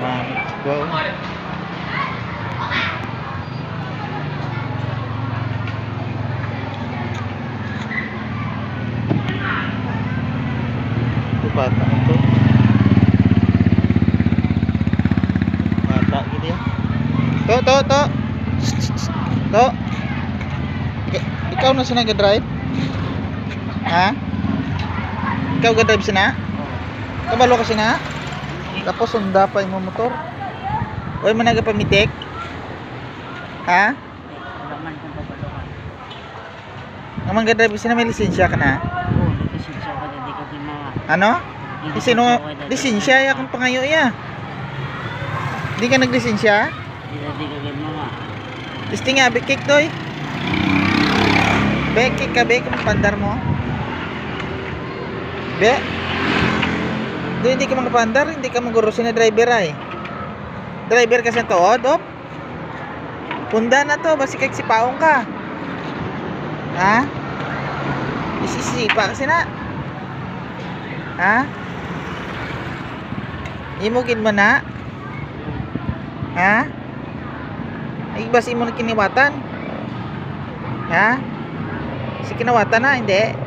Wow. Ito bata ito. Bata gini ya. To. To. Ikaw na sa nag-drive? Ha? Ikaw ga-drive sina? Kabalo ka sina? Tapos sunda pa yung motor. Oy man nagapamitik? Ha? Wala man kung papalukan. Naman ga-drive sina, may lisensya ka na? Oo, lisensya ko na di ka gimawa. Ano? Sino lisensya ya kung pangayo ya? Di ka naglisensya? Di ka gimawa. Gusto nga bekik doy. Bekik ka be kung pandar mo. Be. Doy hindi ka magpandar, hindi ka magurusin na driver ay. Driver ka sa tuod, op. Punda na to, basi kay sipaong ka. Ha? Isisipa kasi na. Ha? Imugin mo na. Ha? Ay basi mo na kiniwatan. Ha? Si kinawatan na, hindi.